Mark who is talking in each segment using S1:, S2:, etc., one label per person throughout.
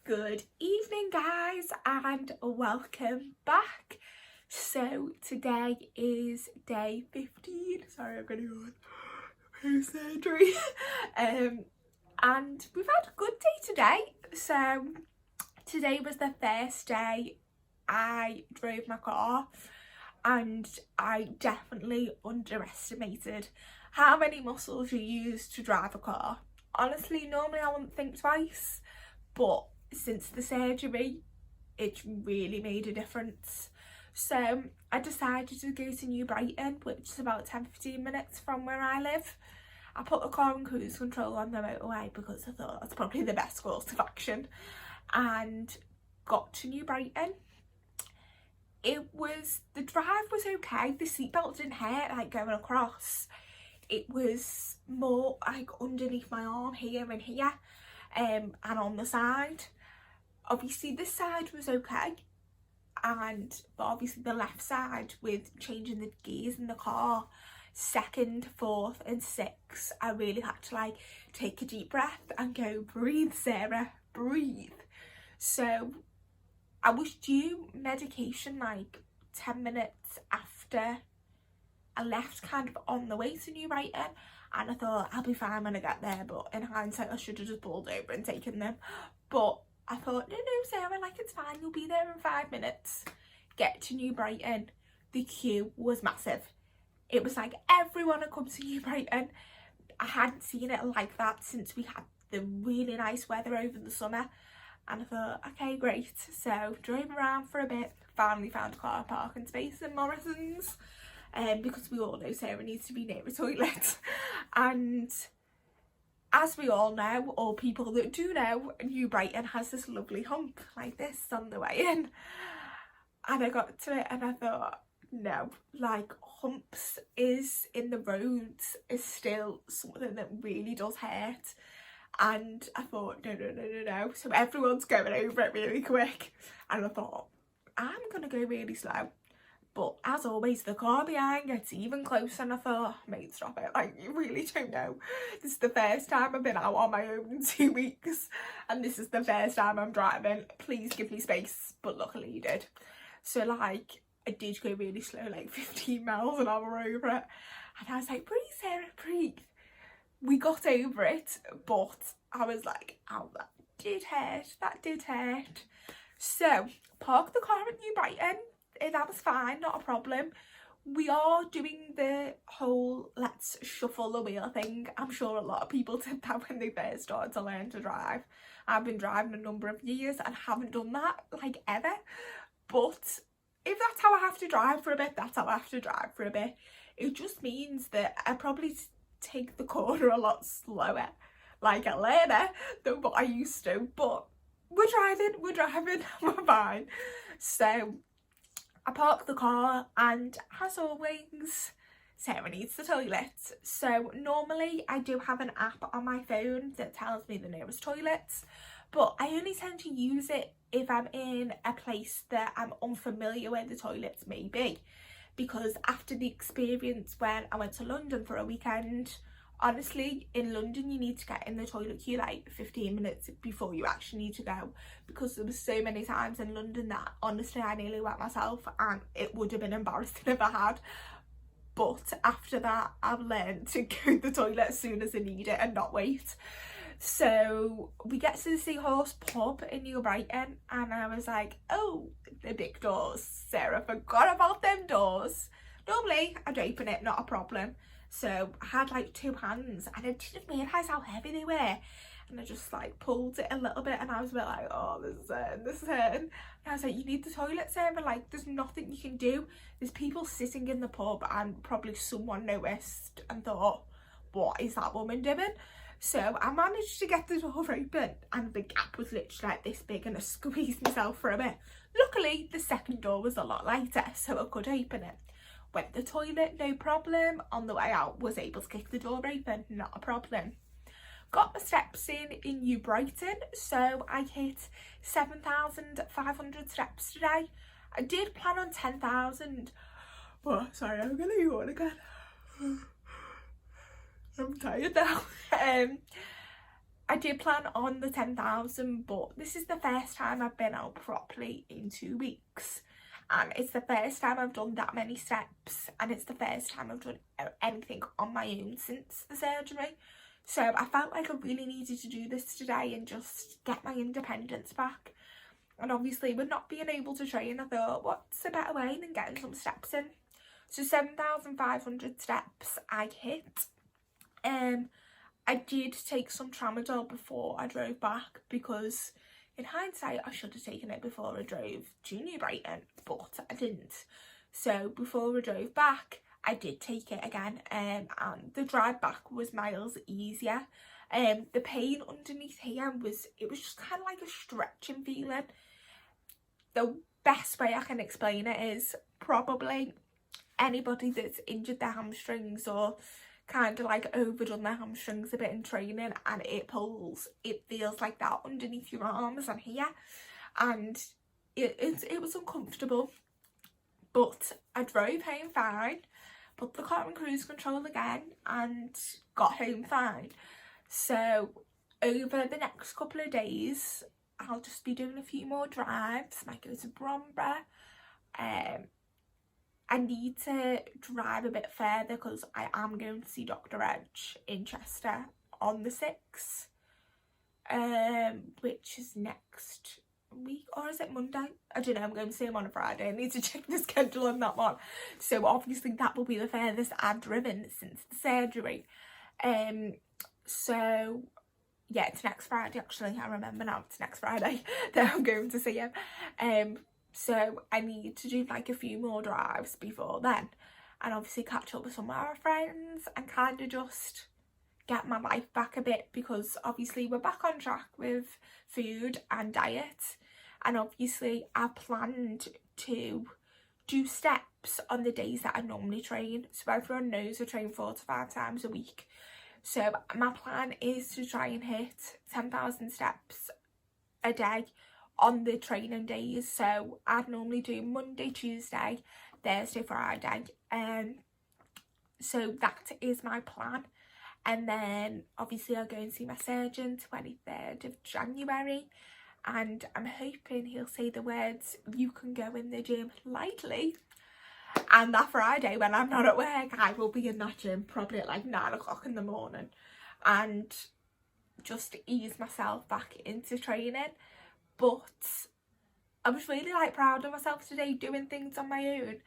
S1: Good evening guys and welcome back. So today is day 15, sorry I'm going on post surgery and we've had a good day today. So today was the first day I drove my car and I definitely underestimated how many muscles you use to drive a car. Honestly, normally I wouldn't think twice, but since the surgery it's really made a difference. So I decided to go to New Brighton, which is about 10-15 minutes from where I live. I put the car on cruise control on the motorway because I thought that's probably the best course of action, and got to New Brighton. The drive was okay, the seatbelt didn't hurt like going across. It was more like underneath my arm here and here and on the side. Obviously this side was okay, but obviously the left side, with changing the gears in the car, second, fourth and sixth, I really had to like take a deep breath and go, breathe Sarah, breathe. So I was due medication like 10 minutes after I left, kind of on the way to New Brighton, and I thought I'll be fine when I get there, but in hindsight I should have just pulled over and taken them. But I thought, no Sarah, like it's fine, you'll be there in 5 minutes. Get to New Brighton, the queue was massive. It was like everyone had come to New Brighton. I hadn't seen it like that since we had the really nice weather over the summer, and I thought, okay, great. So drove around for a bit, finally found a car parking space in Morrison's, because we all know Sarah needs to be near a toilet. And as we all know, or people that do know, New Brighton has this lovely hump like this on the way in. And I got to it and I thought, no, like humps is in the roads is still something that really does hurt. And I thought, no. So everyone's going over it really quick. And I thought, I'm going to go really slow. But as always, the car behind gets even closer, and I thought, mate, stop it. Like, you really don't know. This is the first time I've been out on my own in 2 weeks. And this is the first time I'm driving. Please give me space. But luckily you did. So, like, I did go really slow, like 15 miles an hour over it. And I was like, breathe, Sarah, breathe. We got over it. But I was like, oh, that did hurt. So, parked the car at New Brighton. That was fine, not a problem. We are doing the whole let's shuffle the wheel thing. I'm sure a lot of people did that when they first started to learn to drive. I've been driving a number of years and haven't done that like ever. But if that's how I have to drive for a bit, that's how I have to drive for a bit. It just means that I probably take the corner a lot slower, like a learner, than what I used to. But we're driving, we're fine. So I parked the car, and as always, Sarah needs the toilet. So normally I do have an app on my phone that tells me the nearest toilets, but I only tend to use it if I'm in a place that I'm unfamiliar where the toilets may be. Because after the experience when I went to London for a weekend, honestly, in London you need to get in the toilet queue like 15 minutes before you actually need to go, because there was so many times in London that honestly I nearly wet myself, and it would have been embarrassing if I had. But after that I've learned to go to the toilet as soon as I need it and not wait. So we get to the Seahorse pub in New Brighton, and I was like, oh, the big doors. Sarah forgot about them doors. Normally I'd open it, not a problem. So I had like 2 hands and I didn't realise how heavy they were, and I just like pulled it a little bit and I was a bit like, oh, this is hurting. And I was like, you need the toilet, Sarah, like there's nothing you can do. There's people sitting in the pub, and probably someone noticed and thought, what is that woman doing? So I managed to get the door open, and the gap was literally like this big, and I squeezed myself for a bit. Luckily the second door was a lot lighter, so I could open it. Went to the toilet, no problem. On the way out, was able to kick the door open, not a problem. Got my steps in New Brighton, so I hit 7,500 steps today. I did plan on 10,000. Oh, sorry, I'm gonna yawn again. I'm tired now. I did plan on the 10,000, but this is the first time I've been out properly in 2 weeks. And it's the first time I've done that many steps, and it's the first time I've done anything on my own since the surgery. So I felt like I really needed to do this today and just get my independence back. And obviously with not being able to train, I thought, what's a better way than getting some steps in? So 7,500 steps I hit. I did take some tramadol before I drove back, because in hindsight I should have taken it before I drove to New Brighton, but I didn't. So before I drove back I did take it again, and the drive back was miles easier. The pain underneath here was just kind of like a stretching feeling. The best way I can explain it is probably anybody that's injured their hamstrings or kind of like overdone their hamstrings a bit in training and it pulls, it feels like that underneath your arms and here, and it was uncomfortable. But I drove home fine, put the car on cruise control again and got home fine. So over the next couple of days I'll just be doing a few more drives. Might go to Bromber. I need to drive a bit further because I am going to see Dr. Edge in Chester on the 6th, which is next week, or is it Monday? I don't know, I'm going to see him on a Friday. I need to check the schedule on that one. So obviously that will be the furthest I've driven since the surgery. So yeah, it's next Friday actually. I remember now, it's next Friday that I'm going to see him. So I need to do like a few more drives before then, and obviously catch up with some of our friends and kind of just get my life back a bit, because obviously we're back on track with food and diet, and obviously I planned to do steps on the days that I normally train. So everyone knows I train 4 to 5 times a week. So my plan is to try and hit 10,000 steps a day on the training days. So I'd normally do Monday, Tuesday, Thursday, Friday. So that is my plan. And then obviously I'll go and see my surgeon 23rd of January. And I'm hoping he'll say the words, "You can go in the gym lightly." And that Friday when I'm not at work, I will be in that gym probably at like 9 o'clock in the morning, and just ease myself back into training. But I was really like proud of myself today doing things on my own,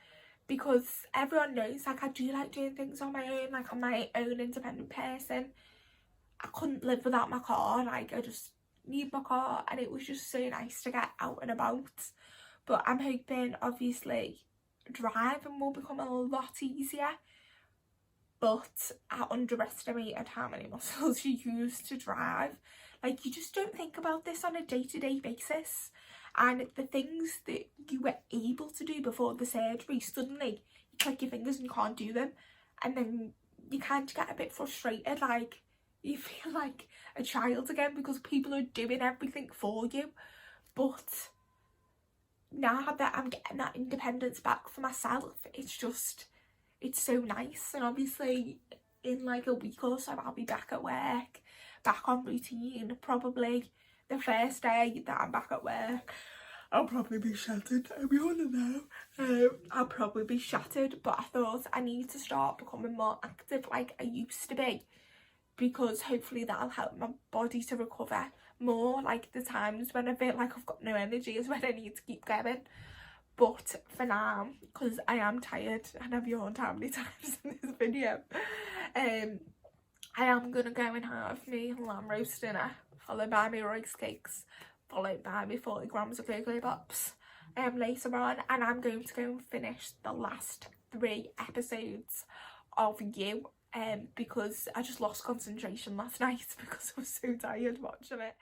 S1: because everyone knows like I do like doing things on my own, like I'm my own independent person. I couldn't live without my car, like I just need my car, and it was just so nice to get out and about. But I'm hoping obviously driving will become a lot easier, but I underestimated how many muscles you use to drive. Like, you just don't think about this on a day-to-day basis, and the things that you were able to do before the surgery, suddenly you click your fingers and you can't do them, and then you kind of get a bit frustrated, like you feel like a child again because people are doing everything for you. But now that I'm getting that independence back for myself, it's so nice. And obviously in like a week or so I'll be back at work, back on routine. Probably the first day that I'm back at work I'll probably be shattered, everyone know. I'll probably be shattered, but I thought I need to start becoming more active like I used to be, because hopefully that'll help my body to recover more. Like the times when I feel like I've got no energy is when I need to keep going. But for now, because I am tired and I've yawned how many times in this video, I am going to go and have me lamb roast dinner, followed by my rice cakes, followed by me 40 grams of Cocoa Pops later on, and I'm going to go and finish the last 3 episodes of You, because I just lost concentration last night because I was so tired watching it.